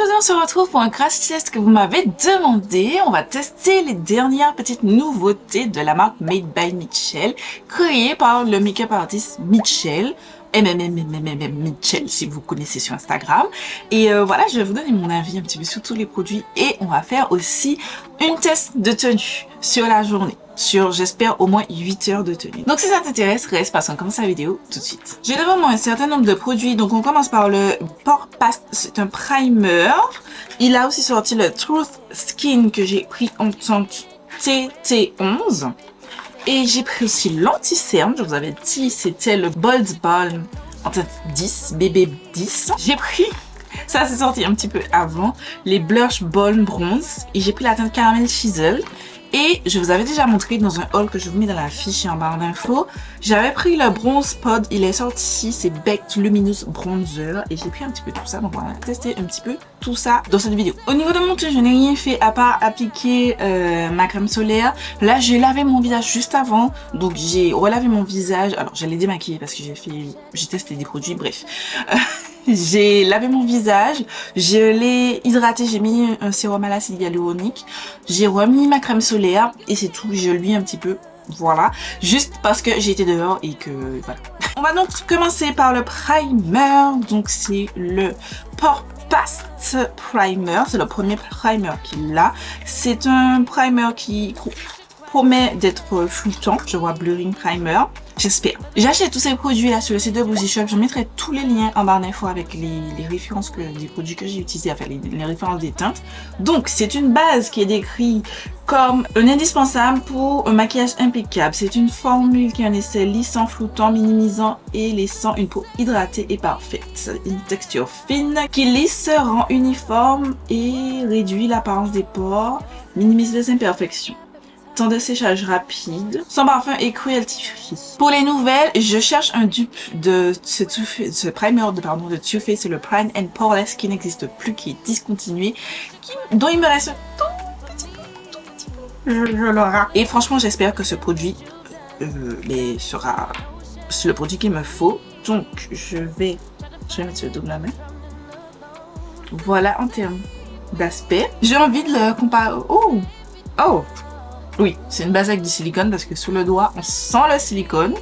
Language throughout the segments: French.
Aujourd'hui on se retrouve pour un crash test que vous m'avez demandé. On va tester les dernières petites nouveautés de la marque Made by Mitchell, créée par le make-up artist Mitchell. Mitchell si vous connaissez sur Instagram. Et voilà, je vais vous donner mon avis un petit peu sur tous les produits et on va faire aussi une test de tenue sur la journée. Sur, j'espère, au moins 8 heures de tenue. Donc si ça t'intéresse, reste parce qu'on commence la vidéo tout de suite. J'ai devant moi un certain nombre de produits. Donc on commence par le Pore Paste, c'est un primer. Il a aussi sorti le Truth Skin que j'ai pris en teinte TT11. Et j'ai pris aussi l'anti-cerne, je vous avais dit, c'était le Bold Balm en teinte 10, BB10. J'ai pris, ça c'est sorti un petit peu avant, les Blush Balm Bronze. Et j'ai pris la teinte Caramel Chisel. Et je vous avais déjà montré dans un haul que je vous mets dans la fiche et en barre d'infos. J'avais pris le Bronze Pod, il est sorti, c'est Baked Luminous Bronzer. Et j'ai pris un petit peu tout ça, donc on va tester un petit peu tout ça dans cette vidéo. Au niveau de mon teint, je n'ai rien fait à part appliquer ma crème solaire. Là, j'ai lavé mon visage juste avant, donc j'ai relavé mon visage. Alors, je l'ai démaquillé parce que j'ai testé des produits, bref. J'ai lavé mon visage, je l'ai hydraté, j'ai mis un sérum à l'acide hyaluronique, j'ai remis ma crème solaire et c'est tout, je lui un petit peu, voilà, juste parce que j'ai été dehors et que voilà. On va donc commencer par le primer, donc c'est le Pore Paste Primer, c'est le premier primer qu'il a, c'est un primer qui promet d'être floutant, je vois Blurring Primer. J'espère. J'achète tous ces produits là sur le site de Boozy Shop. Je mettrai tous les liens en barre d'infos avec les références des produits que j'ai utilisés, enfin les références des teintes. Donc c'est une base qui est décrite comme un indispensable pour un maquillage impeccable. C'est une formule qui a un essai lissant, floutant, minimisant et laissant une peau hydratée et parfaite. Une texture fine qui lisse, rend uniforme et réduit l'apparence des pores, minimise les imperfections. Temps de séchage rapide, sans parfum et cruelty free. Pour les nouvelles, je cherche un dupe de ce primer de Too Faced, c'est le Prime and Poreless qui n'existe plus, qui est discontinué, dont il me reste un tout petit peu. Je l'aurai. Et franchement, j'espère que ce produit sera le produit qu'il me faut. Donc, je vais mettre sur le dos de la main. Voilà en termes d'aspect. J'ai envie de le comparer. Oh! Oui, c'est une base avec du silicone parce que sous le doigt, on sent le silicone.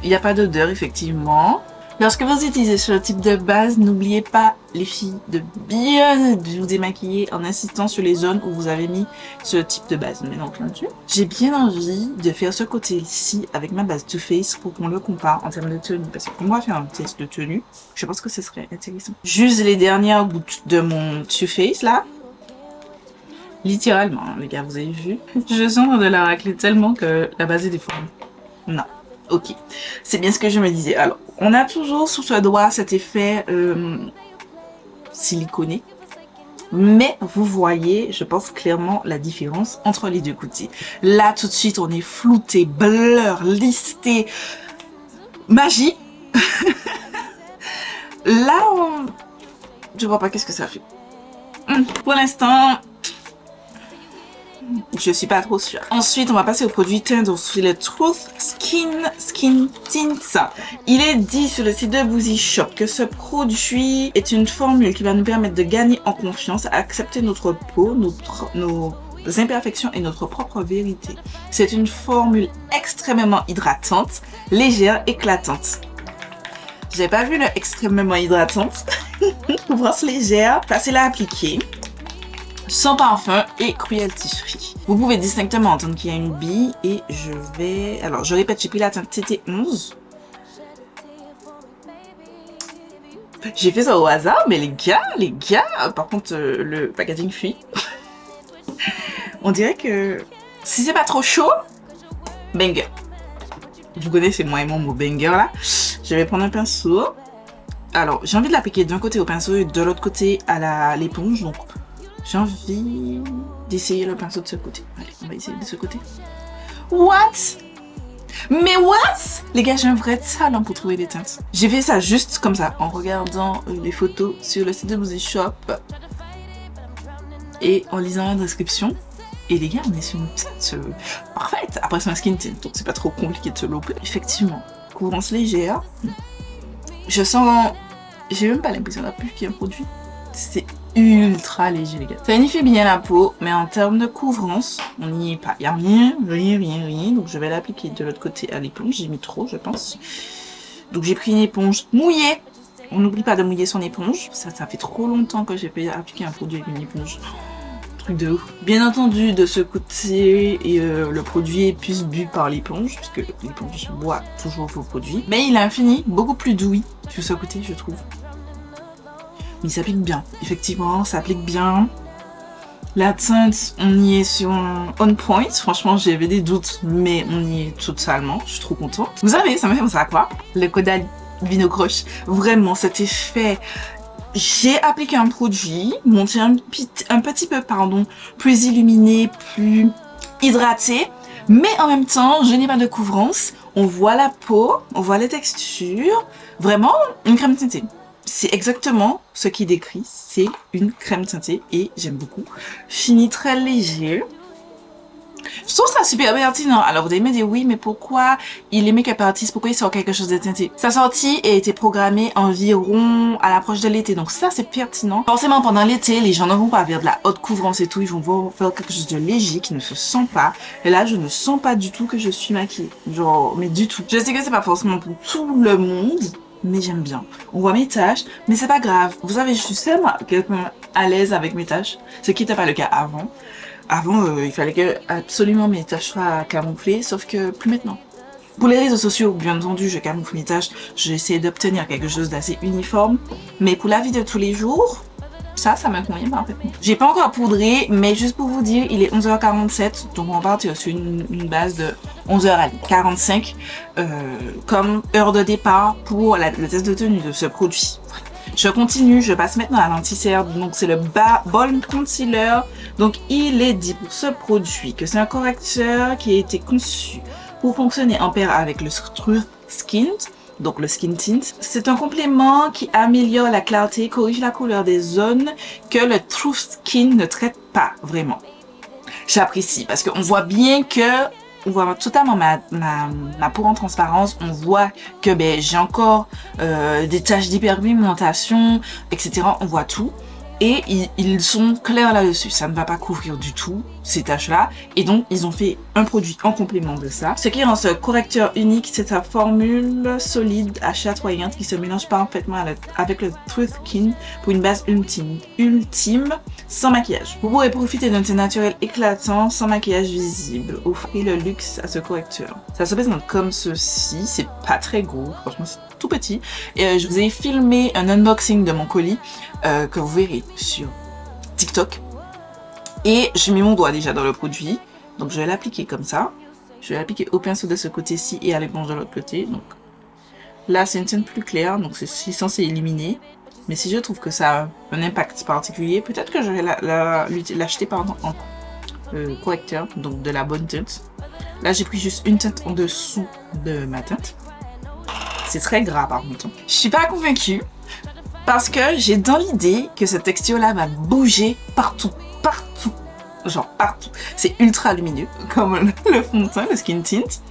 Il n'y a pas d'odeur, effectivement. Lorsque vous utilisez ce type de base, n'oubliez pas, les filles, de bien vous démaquiller en insistant sur les zones où vous avez mis ce type de base. Mais donc là-dessus, j'ai bien envie de faire ce côté-ci avec ma base Too Faced pour qu'on le compare en termes de tenue. Parce qu'on va faire un test de tenue. Je pense que ce serait intéressant. Juste les dernières gouttes de mon Too Faced, là. Littéralement, les gars, vous avez vu? Je sens de la racler tellement que la base est déformée. Non. Ok. C'est bien ce que je me disais. Alors, on a toujours sous ce doigt cet effet siliconé. Mais vous voyez, je pense clairement la différence entre les deux côtés. Là, tout de suite, on est flouté, blur, listé, magie. Là, je vois pas qu'est-ce que ça fait. Pour l'instant... je suis pas trop sûre. Ensuite, on va passer au produit teint. Donc, c'est le Truth Skin Tints. Il est dit sur le site de Boozy Shop que ce produit est une formule qui va nous permettre de gagner en confiance, à accepter notre peau, nos imperfections et notre propre vérité. C'est une formule extrêmement hydratante, légère, éclatante. J'ai pas vu le extrêmement hydratante. Brosse légère, facile à appliquer. Sans parfum et cruelty free. Vous pouvez distinctement entendre qu'il y a une bille et je vais... Alors, je répète, j'ai pris la teinte TT11. J'ai fait ça au hasard, mais les gars, par contre, le packaging fuit. On dirait que si c'est pas trop chaud, banger. Vous connaissez moi et mon mot banger là. Je vais prendre un pinceau. Alors, j'ai envie de l'appliquer d'un côté au pinceau et de l'autre côté à l'éponge, donc... j'ai envie d'essayer le pinceau de ce côté. Allez, on va essayer de ce côté. What? Mais what? Les gars, j'ai un vrai talent pour trouver des teintes. J'ai fait ça juste comme ça, en regardant les photos sur le site de Boozy Shop. Et en lisant la description. Et les gars, on est sur une teinte parfaite. Après, c'est un skin tint, donc c'est pas trop compliqué de se louper. Effectivement, couvrance légère. Je sens J'ai même pas l'impression d'appliquer un produit. C'est ultra léger les gars. Ça unifie bien la peau, mais en termes de couvrance, on n'y est pas. Il n'y a rien. Donc je vais l'appliquer de l'autre côté à l'éponge. J'ai mis trop, je pense. Donc j'ai pris une éponge mouillée. On n'oublie pas de mouiller son éponge. Ça fait trop longtemps que j'ai pu appliquer un produit avec une éponge. Truc de ouf. Bien entendu, de ce côté, le produit est plus bu par l'éponge, puisque l'éponge boit toujours vos produits. Mais il a un fini beaucoup plus doux sur ce côté, je trouve. Mais il s'applique bien. Effectivement, ça applique bien. La teinte, on y est sur un on point. Franchement, j'avais des doutes, mais on y est totalement. Je suis trop contente. Vous savez, ça me fait penser à quoi? Le Caudalie Vinocroche. Vraiment, cet effet. J'ai appliqué un produit, monté un petit peu, pardon, plus illuminé, plus hydraté. Mais en même temps, je n'ai pas de couvrance. On voit la peau, on voit les textures. Vraiment, une crème teintée. C'est exactement ce qu'il décrit, c'est une crème teintée et j'aime beaucoup. Fini très léger. Je trouve ça super pertinent. Alors vous allez me dire oui, mais pourquoi il est make-up artist, pourquoi il sort quelque chose de teinté? Sa sortie a été programmée environ à l'approche de l'été, donc ça c'est pertinent. Forcément pendant l'été, les gens ne vont pas vers de la haute couvrance et tout, ils vont faire quelque chose de léger qui ne se sent pas. Et là je ne sens pas du tout que je suis maquillée, genre mais du tout. Je sais que c'est pas forcément pour tout le monde, mais j'aime bien. On voit mes taches, mais c'est pas grave. Vous savez, je suis tellement à l'aise avec mes taches, ce qui n'était pas le cas avant. Avant, il fallait que absolument mes taches soient camouflées, sauf que plus maintenant. Pour les réseaux sociaux, bien entendu, je camoufle mes taches, j'essaie d'obtenir quelque chose d'assez uniforme, mais pour la vie de tous les jours, ça me convient parfaitement. J'ai pas encore poudré, mais juste pour vous dire, il est 11h47, donc on va partir sur une base de 11h45 comme heure de départ pour le test de tenue de ce produit. Je continue, je passe maintenant à l'anti-cerne, donc c'est le Balm Concealer. Donc il est dit pour ce produit que c'est un correcteur qui a été conçu pour fonctionner en pair avec le Truth Skin, donc le Skin Tint. C'est un complément qui améliore la clarté, corrige la couleur des zones que le Truth Skin ne traite pas vraiment. J'apprécie parce qu'on voit bien que on voit totalement ma peau en transparence, on voit que ben, j'ai encore des taches d'hyperpigmentation, etc. On voit tout. Et ils sont clairs là-dessus, ça ne va pas couvrir du tout ces taches-là. Et donc, ils ont fait un produit en complément de ça. Ce qui rend ce correcteur unique, c'est sa formule solide à chatoyante qui se mélange parfaitement avec le Truth Skin pour une base ultime sans maquillage. Vous pourrez profiter d'un teint naturel éclatant sans maquillage visible. Offrez le luxe à ce correcteur. Ça se présente comme ceci, c'est pas très gros, franchement c'est tout petit. Et je vous ai filmé un unboxing de mon colis que vous verrez sur TikTok. Et j'ai mis mon doigt déjà dans le produit. Donc je vais l'appliquer comme ça. Je vais l'appliquer au pinceau de ce côté-ci et à l'éponge de l'autre côté. Donc là c'est une teinte plus claire, donc c'est censé éliminer. Mais si je trouve que ça a un impact particulier, peut-être que je vais l'acheter en correcteur, donc de la bonne teinte. Là j'ai pris juste une teinte en dessous de ma teinte. C'est très gras par contre. Je suis pas convaincue parce que j'ai dans l'idée que cette texture-là va bouger partout. Genre partout. C'est ultra lumineux, comme le fond de teint, le Skin Tint.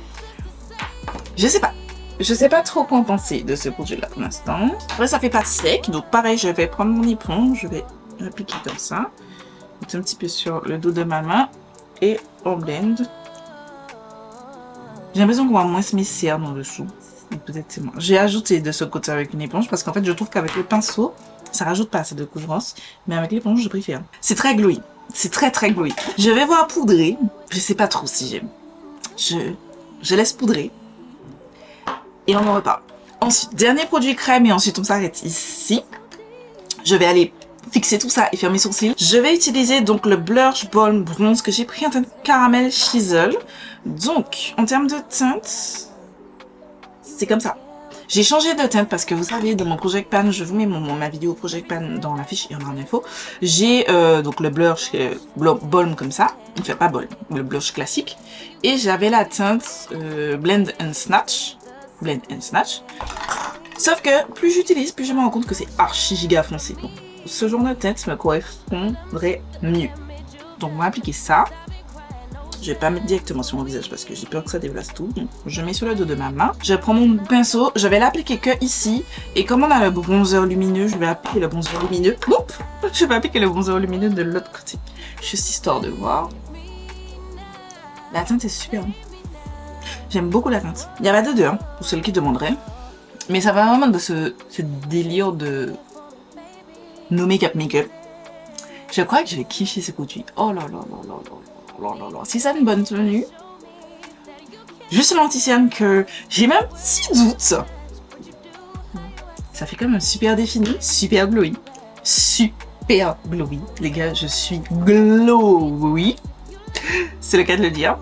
Je sais pas. Je sais pas trop quoi en penser de ce produit-là pour l'instant. Après, ça fait pas sec, donc pareil, je vais prendre mon éponge, je vais l'appliquer comme ça. Un petit peu sur le dos de ma main et on blend. J'ai l'impression qu'on voit moins mes cernes en dessous. Peut-être c'est moi. J'ai ajouté de ce côté avec une éponge parce qu'en fait, je trouve qu'avec le pinceau, ça rajoute pas assez de couvrance, mais avec l'éponge, je préfère. C'est très glowy. C'est très glowy. Je vais voir poudrer. Je sais pas trop si j'aime. Je laisse poudrer. Et on en reparle. Ensuite, dernier produit crème et ensuite on s'arrête ici. Je vais aller fixer tout ça et faire mes sourcils. Je vais utiliser donc le Blush Balm Bronze que j'ai pris en teinte caramel chisel. Donc, en termes de teinte, c'est comme ça. J'ai changé de teinte parce que vous savez, dans mon Project Pan, je vous mets ma vidéo Project Pan dans la fiche et en info. J'ai donc le blush Balm comme ça. Enfin, pas Balm, le blush classique. Et j'avais la teinte Blend and Snatch. Sauf que plus j'utilise, plus je me rends compte que c'est archi giga foncé. Donc, ce genre de teinte me correspondrait mieux. Donc on va appliquer ça. Je vais pas mettre directement sur mon visage parce que j'ai peur que ça déplace tout. Donc, je mets sur le dos de ma main. Je prends mon pinceau, je vais l'appliquer que ici. Et comme on a le bronzer lumineux, je vais appliquer le bronzer lumineux. Oups, je vais appliquer le bronzer lumineux de l'autre côté. Juste histoire de voir. La teinte est super. J'aime beaucoup la teinte. Il y a pas de deux, hein, pour ceux qui demanderaient. Mais ça va vraiment de ce délire de no make-up. Je crois que je vais kiffer ce produit. Oh là là là là là là là là. Si ça a une bonne tenue. Juste l'anti-cerne que j'ai même petit doute. Ça fait quand même super défini, super glowy. Super glowy. Les gars, je suis glowy. C'est le cas de le dire.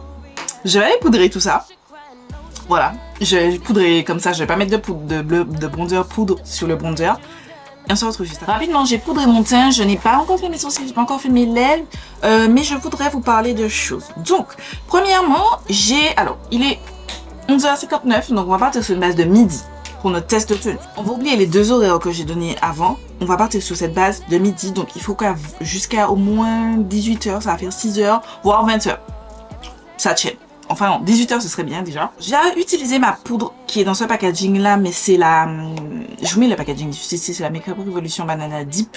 Je vais aller poudrer tout ça. Voilà. Je vais poudrer comme ça. Je vais pas mettre de bronzer poudre sur le bronzer. Et on se retrouve juste après. Rapidement, j'ai poudré mon teint. Je n'ai pas encore fait mes sourcils, j'ai pas encore fait mes lèvres. Mais je voudrais vous parler de choses. Donc, premièrement, alors, il est 11h59. Donc, on va partir sur une base de midi pour notre test de tenue. On va oublier les 2 horaires que j'ai donnés avant. On va partir sur cette base de midi. Donc, il faut jusqu'à au moins 18h, ça va faire 6h, voire 20h. Ça tient. Enfin non, 18h ce serait bien déjà. J'ai utilisé ma poudre qui est dans ce packaging là, mais c'est la... Je vous mets le packaging juste ici, c'est la Makeup Revolution Banana Deep.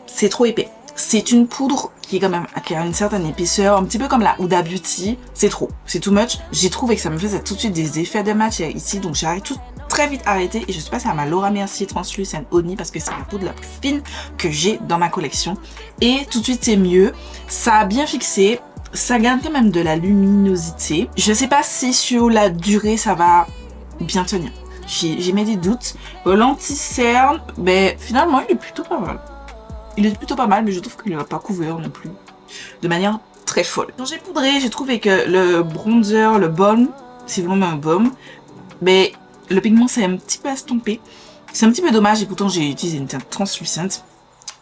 C'est trop épais. C'est une poudre qui est quand même, qui a une certaine épaisseur, un petit peu comme la Huda Beauty. C'est trop, c'est too much. J'ai trouvé que ça me faisait tout de suite des effets de matière ici, donc j'ai tout très vite arrêté et je suis passée à ma Laura Mercier Translucent Honey parce que c'est la poudre la plus fine que j'ai dans ma collection. Et tout de suite c'est mieux, ça a bien fixé. Ça garde quand même de la luminosité. Je sais pas si sur la durée ça va bien tenir. J'ai mis des doutes. L'anti-cerne, ben finalement il est plutôt pas mal. Il est plutôt pas mal, mais je trouve qu'il ne va pas couvert non plus de manière très folle. Quand j'ai poudré, j'ai trouvé que le bronzer, le baume, c'est vraiment un baume, mais le pigment s'est un petit peu estompé. C'est un petit peu dommage et pourtant j'ai utilisé une teinte translucente.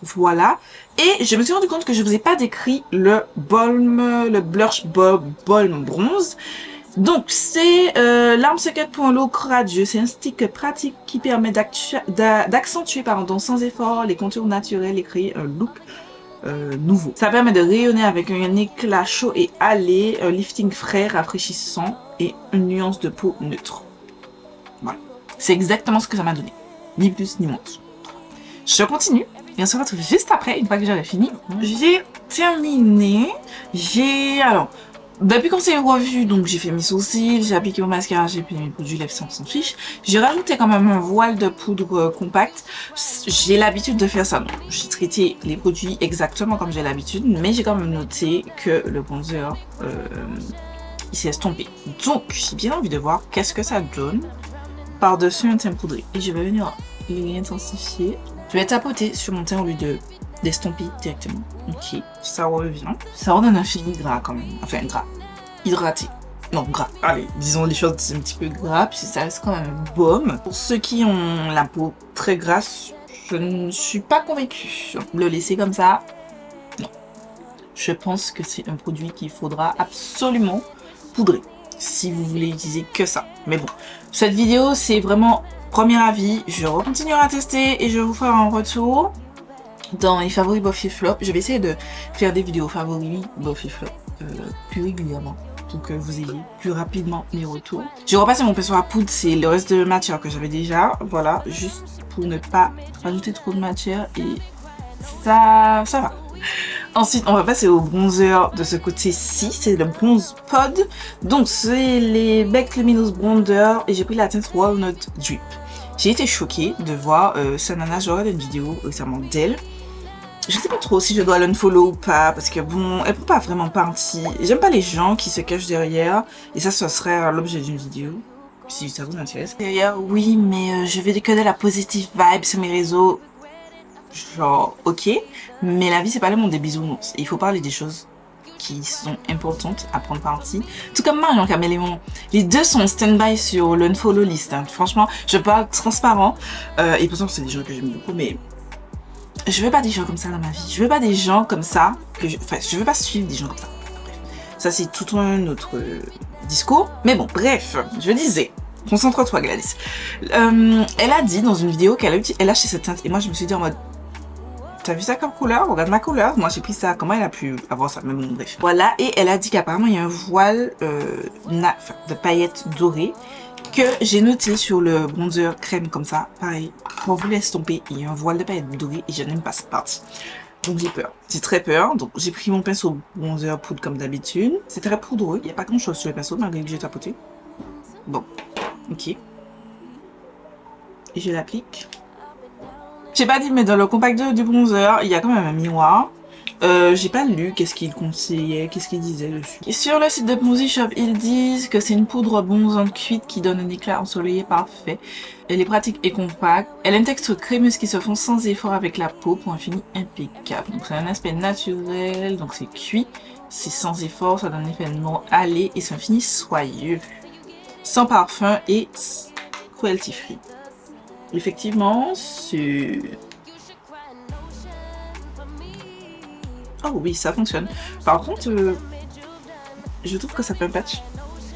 Voilà. Et je me suis rendu compte que je vous ai pas décrit le balm, le blush balm bronze. Donc c'est l'arme secrète pour un look radieux. C'est un stick pratique qui permet d'accentuer sans effort les contours naturels et créer un look nouveau. Ça permet de rayonner avec un éclat chaud et allé, un lifting frais, rafraîchissant et une nuance de peau neutre. Voilà. C'est exactement ce que ça m'a donné. Ni plus ni moins. Je continue. Et on se retrouve juste après, une fois que j'aurai fini. J'ai terminé. Alors, depuis qu'on s'est revu, donc j'ai fait mes sourcils, j'ai appliqué mon mascara, j'ai appliqué mes produits lèvres, on s'en fiche. J'ai rajouté quand même un voile de poudre compacte. J'ai l'habitude de faire ça. J'ai traité les produits exactement comme j'ai l'habitude, mais j'ai quand même noté que le bronzer, il s'est estompé. Donc, j'ai bien envie de voir qu'est-ce que ça donne par-dessus un teint poudré. Et je vais venir l'intensifier. Je vais tapoter sur mon teint au lieu d'estomper directement. Ok, ça revient. Ça redonne un fini gras quand même. Enfin, gras. Hydraté. Non, gras. Allez, disons les choses un petit peu gras, puis ça reste quand même baume. Pour ceux qui ont la peau très grasse, je ne suis pas convaincue. Le laisser comme ça, non. Je pense que c'est un produit qu'il faudra absolument poudrer si vous voulez utiliser que ça. Mais bon, cette vidéo, c'est vraiment... Premier avis, je continuerai à tester et je vous ferai un retour dans les favoris Buffy Flop. Je vais essayer de faire des vidéos favoris Buffy Flop plus régulièrement pour que vous ayez plus rapidement mes retours. J'ai repassé mon pinceau à poudre, c'est le reste de matière que j'avais déjà. Voilà, juste pour ne pas rajouter trop de matière et ça va. Ensuite, on va passer au bronzer de ce côté-ci, c'est le Bronze Pod. Donc, c'est les Baked Luminous Bronzer et j'ai pris la teinte Walnut Drip. J'ai été choquée de voir cette nana, je regarde une vidéo récemment d'elle. Je sais pas trop si je dois l'unfollow ou pas, parce que bon, elle peut pas vraiment partie. J'aime pas les gens qui se cachent derrière, et ça, ce serait l'objet d'une vidéo, si ça vous intéresse. Derrière, oui, mais je vais que de la positive vibe sur mes réseaux. Genre, ok, mais la vie c'est pas le monde des bisounours. Il faut parler des choses qui sont importantes à prendre parti. Tout comme Marion Caméléon. Les deux sont en stand-by sur l'unfollow list. Hein. Franchement, je parle transparent. Et pourtant, c'est des gens que j'aime beaucoup, mais je veux pas des gens comme ça dans ma vie. Je veux pas des gens comme ça. Enfin, je veux pas suivre des gens comme ça. Bref. Ça, c'est tout un autre discours. Mais bon, bref, je disais. Concentre-toi, Gladys. Elle a dit dans une vidéo qu'elle a acheté cette teinte. Et moi, je me suis dit en mode... t'as vu ça comme couleur? Regarde ma couleur. Moi, j'ai pris ça. Comment elle a pu avoir ça? Mais bon, bref. Voilà. Et elle a dit qu'apparemment, il y a un voile de paillettes dorées que j'ai noté sur le bronzer crème comme ça. Pareil. On vous laisse tomber. Il y a un voile de paillettes dorées et je n'aime pas cette partie. Donc j'ai peur. J'ai très peur. Donc j'ai pris mon pinceau bronzer poudre comme d'habitude. C'est très poudreux. Il n'y a pas grand chose sur le pinceau malgré que j'ai tapoté. Bon. Ok. Et je l'applique. J'ai pas dit, mais dans le compact du bronzer, il y a quand même un miroir. J'ai pas lu qu'est-ce qu'il conseillait, qu'est-ce qu'il disait dessus. Et sur le site de Bronzy Shop, ils disent que c'est une poudre bronzante cuite qui donne un éclat ensoleillé parfait. Elle est pratique et compacte. Elle a une texture crémeuse qui se fond sans effort avec la peau pour un fini impeccable. Donc c'est un aspect naturel, donc c'est cuit, c'est sans effort, ça donne un effet non allé et c'est un fini soyeux. Sans parfum et cruelty free. Effectivement, c'est... Oh oui, ça fonctionne. Par contre, je trouve que ça fait un patch.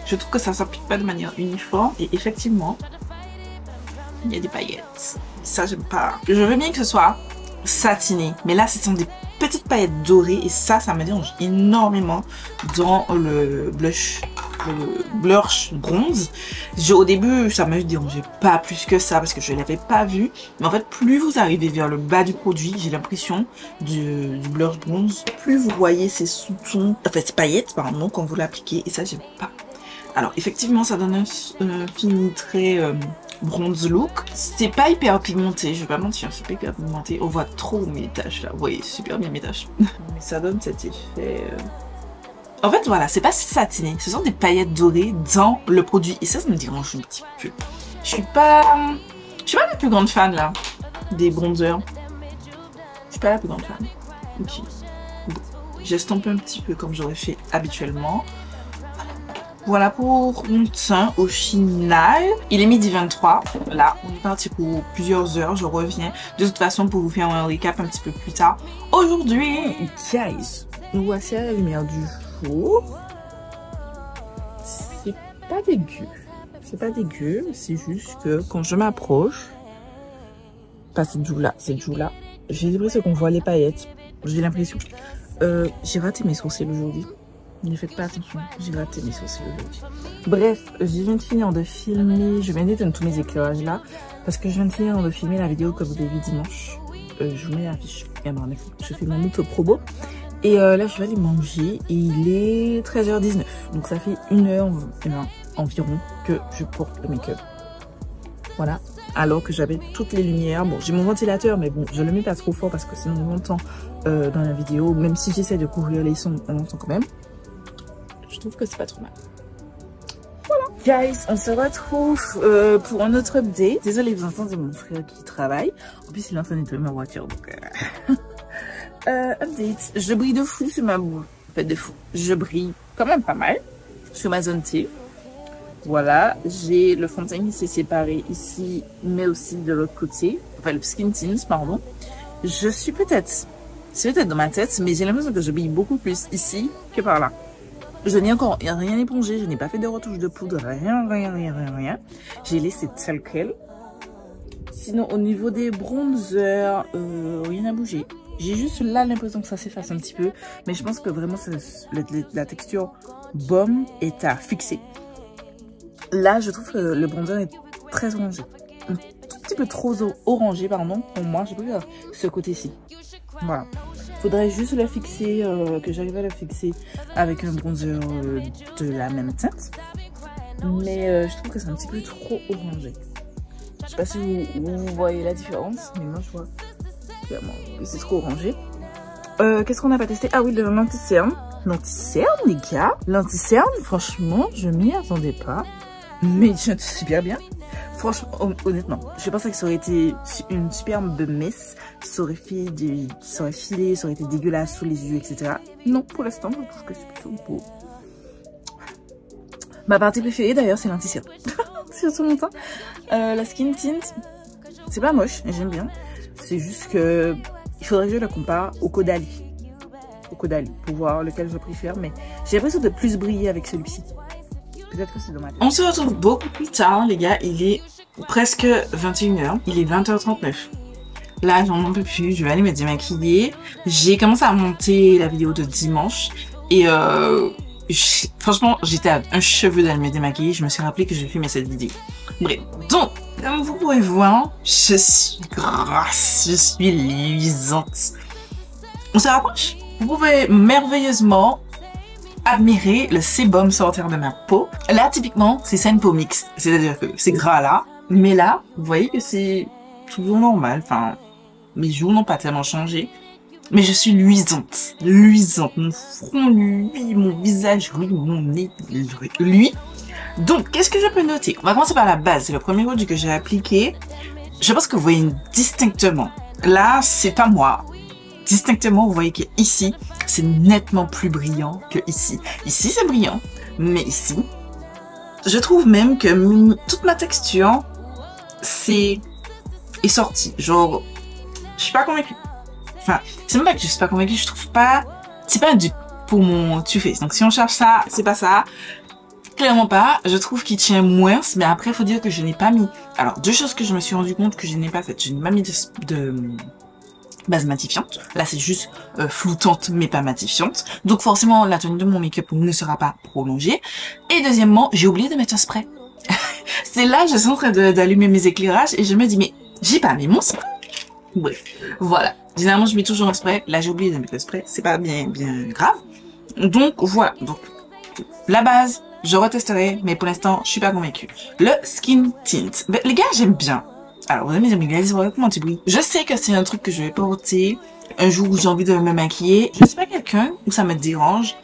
Je trouve que ça s'applique pas de manière uniforme. Et effectivement, il y a des paillettes. Ça, j'aime pas. Je veux bien que ce soit satiné. Mais là, ce sont des petites paillettes dorées. Et ça me dérange énormément dans le blush bronze. Au début, ça me dérangeait pas plus que ça parce que je l'avais pas vu. Mais en fait, plus vous arrivez vers le bas du produit, j'ai l'impression du blush bronze, plus vous voyez ces sous-tons, enfin ces paillettes, pardon, quand vous l'appliquez. Et ça, j'aime pas. Alors, effectivement, ça donne un fini très bronze look. C'est pas hyper pigmenté, je vais pas mentir, c'est pas hyper pigmenté. On voit trop mes taches là. Vous voyez super bien mes taches. Mais ça donne cet effet... En fait, voilà, c'est pas satiné. Ce sont des paillettes dorées dans le produit. Et ça me dérange un petit peu. Je suis pas la plus grande fan, là, des bronzers. Je suis pas la plus grande fan. Ok. Bon. J'estompe un petit peu comme j'aurais fait habituellement. Voilà pour mon teint au final. Il est midi 23. Là, on est parti pour plusieurs heures. Je reviens de toute façon pour vous faire un recap un petit peu plus tard. Aujourd'hui, guys, nous voici à la lumière du jour. C'est pas dégueu. C'est pas dégueu. C'est juste que quand je m'approche, pas cette joue-là, j'ai l'impression qu'on voit les paillettes. J'ai l'impression. J'ai raté mes sourcils aujourd'hui. Ne faites pas attention, j'ai raté mes sourcils aujourd'hui. Bref, je viens de finir de filmer, je viens d'éteindre tous mes éclairages là, parce que je viens de finir de filmer la vidéo que vous avez vue dimanche. Je vous mets l'affiche, je fais mon auto-promo. Et là, je vais aller manger, et il est 13h19, donc ça fait 1h environ que je porte le make-up. Voilà, alors que j'avais toutes les lumières. Bon, j'ai mon ventilateur, mais bon, je le mets pas trop fort parce que sinon on l'entend dans la vidéo, même si j'essaie de couvrir les sons, on l'entend quand même. Je trouve que c'est pas trop mal. Voilà. Guys, on se retrouve pour un autre update. Désolée, vous entendez mon frère qui travaille. En plus, il est en train de nettoyer ma voiture. Donc, update. Je brille de fou sur ma boule. En fait, de fou. Je brille quand même pas mal sur ma zone T. Voilà. J'ai le fond de teint qui s'est séparé ici, mais aussi de l'autre côté. Enfin, le skin tint, pardon. Je suis peut-être... C'est peut-être dans ma tête, mais j'ai l'impression que je brille beaucoup plus ici que par là. Je n'ai encore rien épongé, je n'ai pas fait de retouche de poudre, rien. J'ai laissé tel quel. Sinon, au niveau des bronzers, rien n'a bougé. J'ai juste là l'impression que ça s'efface un petit peu, mais je pense que vraiment la texture baume est à fixer. Là, je trouve que le bronzer est très orangé. Un tout petit peu trop orangé, pardon, pour moi. Je préfère ce côté-ci. Voilà. Faudrait juste le fixer, que j'arrive à le fixer avec un bronzer de la même teinte. Mais je trouve que c'est un petit peu trop orangé. Je sais pas si vous voyez la différence, mais moi je vois clairement que c'est trop orangé. Qu'est-ce qu'on n'a pas testé? Ah oui, le l'anti-cerne. L'anti-cerne, les gars. L'anti-cerne, franchement, je m'y attendais pas. Mais il tient super bien. Franchement, honnêtement, je pensais que ça aurait été une superbe messe, ça aurait filé, ça aurait été dégueulasse sous les yeux, etc. Non, pour l'instant, je trouve que c'est plutôt beau. Ma partie préférée, d'ailleurs, c'est l'anti-cerne. C'est tout mon temps. La skin tint, c'est pas moche, j'aime bien. C'est juste que il faudrait que je la compare au Caudalie. Pour voir lequel je préfère, mais j'ai l'impression de plus briller avec celui-ci. Peut-être que c'est dommage. On se retrouve beaucoup plus tard, les gars. Il est presque 21h. Il est 20h39. là, j'en peux plus. Je vais aller me démaquiller. J'ai commencé à monter la vidéo de dimanche. Et franchement, j'étais à un cheveu d'aller me démaquiller. Je me suis rappelé que j'ai filmé cette vidéo. Bref, donc, comme vous pouvez voir, je suis grasse. Je suis luisante. On se rapproche. Vous pouvez merveilleusement admirer le sébum sortir de ma peau. Là, typiquement, c'est ça une peau mixte. C'est-à-dire que c'est gras là. Mais là, vous voyez que c'est toujours normal. Enfin, mes joues n'ont pas tellement changé. Mais je suis luisante. Luisante. Mon front luit, mon visage luit, mon nez luit. Donc, qu'est-ce que je peux noter? On va commencer par la base. C'est le premier produit que j'ai appliqué. Je pense que vous voyez distinctement. Là, c'est pas moi. Distinctement, vous voyez qu'ici, c'est nettement plus brillant que ici. Ici, c'est brillant. Mais ici, je trouve même que toute ma texture, est sortie. Genre, je suis pas convaincue. Enfin, c'est même pas que je suis pas convaincue, je trouve pas... C'est pas du pour mon Too Faced. Donc si on cherche ça, c'est pas ça. Clairement pas. Je trouve qu'il tient moins, mais après, il faut dire que je n'ai pas mis... Alors, deux choses que je me suis rendu compte que je n'ai pas faites. Je n'ai pas mis de base matifiante. Là, c'est juste floutante, mais pas matifiante. Donc forcément, la tenue de mon make-up ne sera pas prolongée. Et deuxièmement, j'ai oublié de mettre un spray. C'est là, je suis en train d'allumer mes éclairages et je me dis, mais j'ai pas mis mon spray. Bref, voilà. Généralement, je mets toujours un spray. Là, j'ai oublié de mettre le spray. C'est pas bien grave. Donc, voilà. Donc, la base, je retesterai, mais pour l'instant, je suis pas convaincue. Le skin tint. Ben, les gars, j'aime bien. Alors, vous allez me dire, comment tu brilles? Je sais que c'est un truc que je vais porter un jour où j'ai envie de me maquiller. Je suis pas quelqu'un où ça me dérange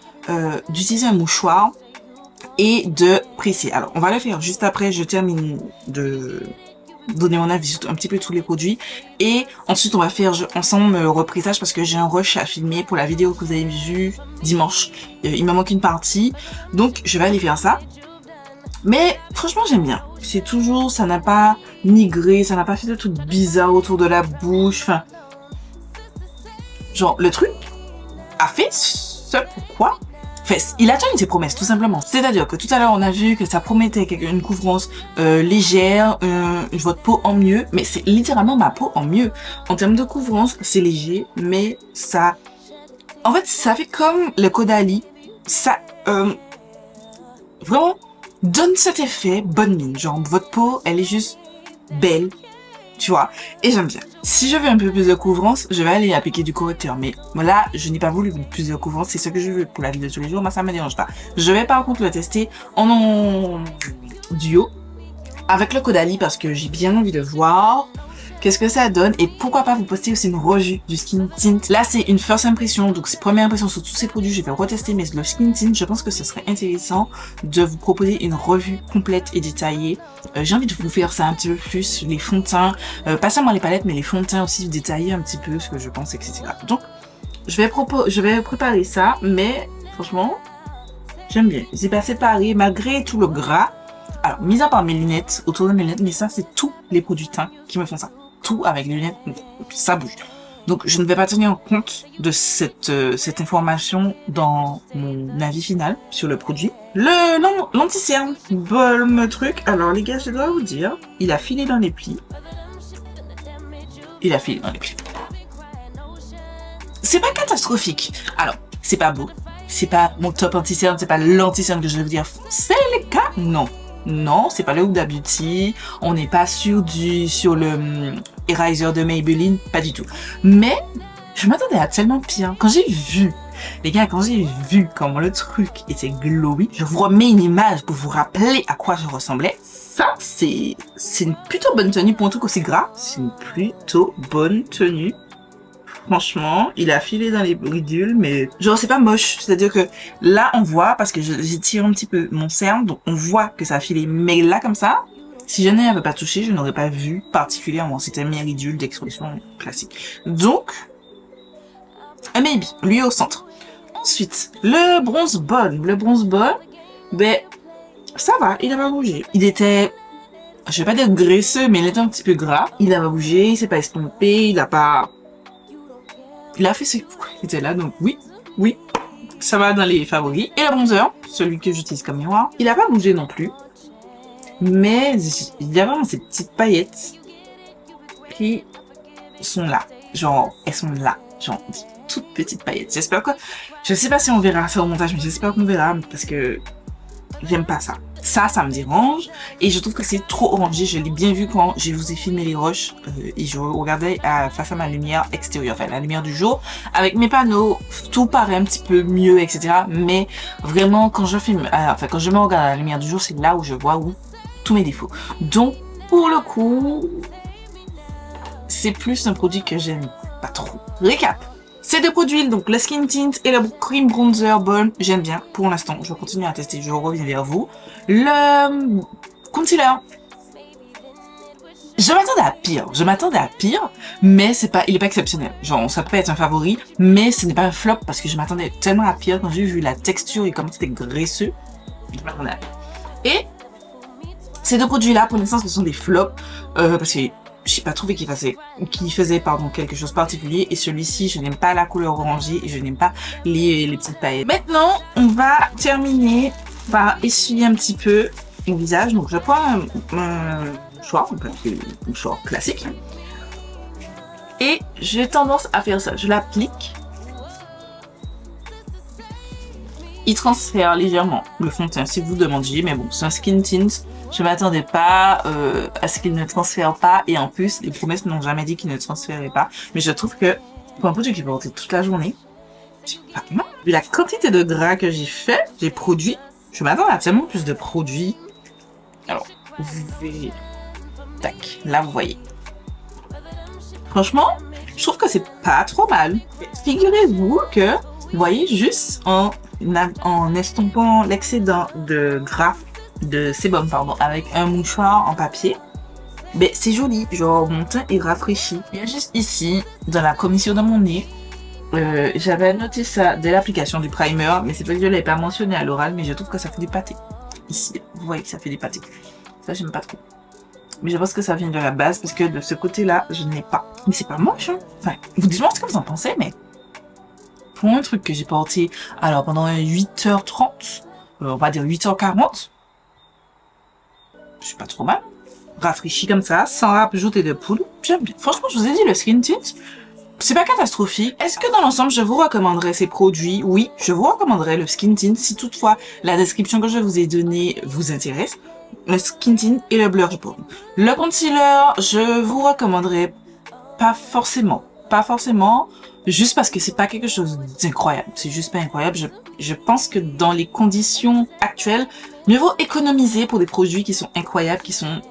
d'utiliser un mouchoir et de presser. Alors, on va le faire juste après. Je termine de donner mon avis sur un petit peu tous les produits. Et ensuite, on va faire ensemble le repressage parce que j'ai un rush à filmer pour la vidéo que vous avez vue dimanche. Il me manque une partie. Donc, je vais aller faire ça. Mais franchement, j'aime bien. C'est toujours, ça n'a pas nigré, ça n'a pas fait de trucs bizarres autour de la bouche. Enfin, genre, le truc a fait ce pourquoi. Enfin, il a tenu ses promesses, tout simplement. C'est-à-dire que tout à l'heure, on a vu que ça promettait une couvrance légère, votre peau en mieux. Mais c'est littéralement ma peau en mieux. En termes de couvrance, c'est léger, mais ça... En fait, ça fait comme le Caudalie. Ça, vraiment, donne cet effet bonne mine. Genre, votre peau, elle est juste belle. Tu vois, et j'aime bien. Si je veux un peu plus de couvrance, je vais aller appliquer du correcteur. Mais là, je n'ai pas voulu plus de couvrance. C'est ce que je veux pour la vie de tous les jours. Moi, ça me dérange pas. Je vais par contre le tester en duo avec le Caudalie parce que j'ai bien envie de voir qu'est-ce que ça donne et pourquoi pas vous poster aussi une revue du skin tint. Là, c'est une first impression, donc c'est première impression sur tous ces produits. Je vais retester, mais le skin tint, je pense que ce serait intéressant de vous proposer une revue complète et détaillée. J'ai envie de vous faire ça un petit peu plus, les fonds de teint, pas seulement les palettes, mais les fonds de teint aussi, détailler un petit peu ce que je pense, etc. Donc, je vais préparer ça, mais franchement, j'aime bien. C'est pas séparé, malgré tout le gras. Alors, mis à part mes lunettes, autour de mes lunettes, mais ça, c'est tous les produits teint qui me font ça. Tout avec les lunettes, ça bouge. Donc, je ne vais pas tenir compte de cette information dans mon avis final sur le produit. L'anti-cerne, bon truc. Alors, les gars, je dois vous dire, il a filé dans les plis. Il a filé dans les plis. C'est pas catastrophique. Alors, c'est pas beau. C'est pas mon top anti-cerne, c'est pas l'anti-cerne que je vais vous dire. C'est le cas? Non. Non, c'est pas le Huda Beauty. On n'est pas sur le Eraser de Maybelline, pas du tout. Mais je m'attendais à tellement pire. Quand j'ai vu, les gars, quand j'ai vu comment le truc était glowy, je vous remets une image pour vous rappeler à quoi je ressemblais. Ça, c'est une plutôt bonne tenue pour un truc aussi gras. C'est une plutôt bonne tenue. Franchement, il a filé dans les ridules, mais genre c'est pas moche. C'est-à-dire que là, on voit, parce que j'étire un petit peu mon cerne, donc on voit que ça a filé. Mais là, comme ça, si je n'avais pas touché, je n'aurais pas vu particulièrement. C'était mes ridules d'expression classique. Donc, un maybe, lui au centre. Ensuite, le bronze ball. Le bronze ball, ben, ça va, il a pas bougé. Il était... Je vais pas dire graisseux, mais il était un petit peu gras. Il a pas bougé, il s'est pas estompé, il a pas... Il a fait ce qu'il était là, donc oui, ça va dans les favoris. Et le bronzer, celui que j'utilise comme miroir, il a pas bougé non plus. Mais il y a vraiment ces petites paillettes qui sont là. Genre, elles sont là. Genre, toutes petites paillettes. J'espère que... Je sais pas si on verra ça au montage, mais j'espère qu'on verra parce que j'aime pas ça. Ça me dérange et je trouve que c'est trop orangé. Je l'ai bien vu quand je vous ai filmé les rushs et je regardais face à ma lumière extérieure, enfin la lumière du jour. Avec mes panneaux, tout paraît un petit peu mieux, etc. Mais vraiment, quand je filme, enfin quand je me regarde à la lumière du jour, c'est là où je vois tous mes défauts. Donc, pour le coup, c'est plus un produit que j'aime pas trop. Récap. Ces deux produits, donc le Skin Tint et le Cream Bronzer Balm, j'aime bien pour l'instant. Je vais continuer à tester, je reviens vers vous. Le concealer, je m'attendais à pire, mais il est pas exceptionnel. Genre, ça peut être un favori, mais ce n'est pas un flop parce que je m'attendais tellement à pire quand j'ai vu la texture et comment c'était graisseux. Je m'attendais à pire. Et ces deux produits-là, pour l'instant, ce sont des flops parce que j'ai pas trouvé qu'il faisait quelque chose de particulier. Et celui-ci, je n'aime pas la couleur orangée et je n'aime pas les petites paillettes. Maintenant, on va terminer par essuyer un petit peu mon visage. Donc, je prends un mouchoir, un mouchoir classique. Et j'ai tendance à faire ça. Je l'applique. Il transfère légèrement le fond de teint si vous demandiez. Mais bon, c'est un skin tint. Je m'attendais pas à ce qu'il ne transfère pas. Et en plus, les promesses n'ont jamais dit qu'il ne transférait pas. Mais je trouve que pour un produit qui peut porter toute la journée, c'est pas mal. Vu la quantité de gras que j'ai produit, je m'attends à tellement plus de produits. Alors, vous verrez. Tac, là vous voyez. Franchement, je trouve que c'est pas trop mal. Figurez-vous que, vous voyez, juste en estompant l'excédent de gras, de sébum, pardon, avec un mouchoir en papier, ben c'est joli. Genre, mon teint est rafraîchi. Il y a juste ici, dans la commission de mon nez, j'avais noté ça dès l'application du primer, mais c'est vrai que je l'avais pas mentionné à l'oral, mais je trouve que ça fait des pâtés. Ici, vous voyez que ça fait des pâtés. Ça, j'aime pas trop. Mais je pense que ça vient de la base, parce que de ce côté-là, je n'ai pas. Mais c'est pas moche, hein. Enfin, vous dites-moi ce que vous en pensez, mais pour un truc que j'ai porté, alors pendant 8h30, on va dire 8h40, je suis pas trop mal. Rafraîchi comme ça, sans rajouter de poudre. J'aime bien. Franchement, je vous ai dit, le Skin Tint, c'est pas catastrophique. Est-ce que dans l'ensemble, je vous recommanderais ces produits? Oui, je vous recommanderais le Skin Tint si toutefois la description que je vous ai donnée vous intéresse. Le Skin Tint et le Blush Balm. Le concealer, je vous recommanderais pas forcément. Pas forcément, juste parce que c'est pas quelque chose d'incroyable. C'est juste pas incroyable. Je pense que dans les conditions actuelles, mieux vaut économiser pour des produits qui sont incroyables, qui sont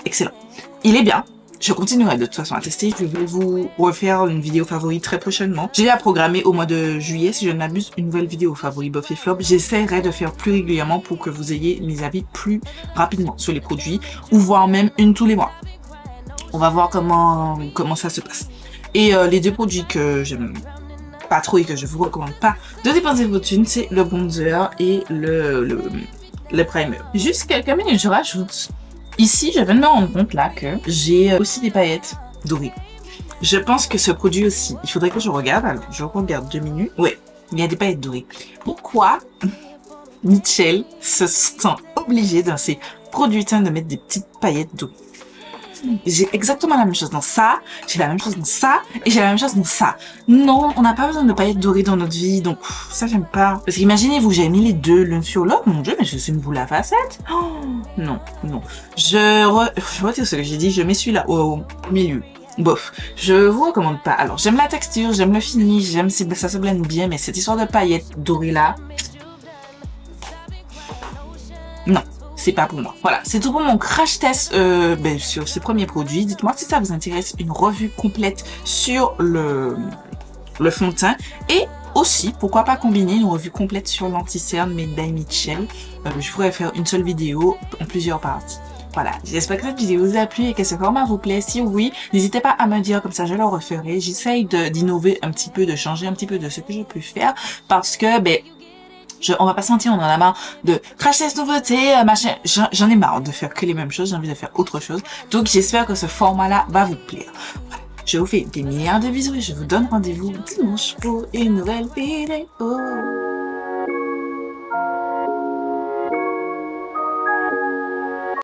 excellents. Il est bien. Je continuerai de toute façon à tester. Je vais vous refaire une vidéo favori très prochainement. J'ai à programmer au mois de juillet, si je ne m'abuse, une nouvelle vidéo favori Buff et Flop. J'essaierai de faire plus régulièrement pour que vous ayez mes avis plus rapidement sur les produits, ou voire même une tous les mois. On va voir comment ça se passe. Et les deux produits que j'aime pas trop et que je vous recommande pas de dépenser vos thunes, c'est le bronzer et le primer. Juste quelques minutes, je rajoute. Ici, je viens de me rendre compte là que j'ai aussi des paillettes dorées. Je pense que ce produit aussi, il faudrait que je regarde. Alors, je regarde 2 minutes. Oui, il y a des paillettes dorées. Pourquoi Mitchell se sent obligé dans ses produits teints de mettre des petites paillettes dorées? J'ai exactement la même chose dans ça, j'ai la même chose dans ça, et j'ai la même chose dans ça. Non, on n'a pas besoin de paillettes dorées dans notre vie, donc ça j'aime pas. Parce qu'imaginez-vous, j'ai mis les deux l'un sur l'autre, mon dieu, mais je suis une boule à facettes. Oh, non, non. Je retire ce que j'ai dit, je mets celui-là au milieu. Bof, je vous recommande pas. Alors, j'aime la texture, j'aime le fini, j'aime si ça se blende bien, mais cette histoire de paillettes dorées là, non. C'est pas pour moi. Voilà, c'est tout pour mon crash test sur ces premiers produits. Dites-moi si ça vous intéresse, une revue complète sur le fond de teint. Et aussi, pourquoi pas combiner une revue complète sur l'anti-cerne Made by Mitchell. Je pourrais faire une seule vidéo en plusieurs parties. Voilà, j'espère que cette vidéo vous a plu et que ce format vous plaît. Si oui, n'hésitez pas à me dire, comme ça je le referai. J'essaye d'innover un petit peu, de changer un petit peu de ce que je peux faire. Parce que, on va pas se mentir, on en a marre de crash test nouveautés, machin. J'en ai marre de faire que les mêmes choses, j'ai envie de faire autre chose. Donc j'espère que ce format-là va vous plaire. Voilà. Je vous fais des milliards de bisous et je vous donne rendez-vous dimanche pour une nouvelle vidéo.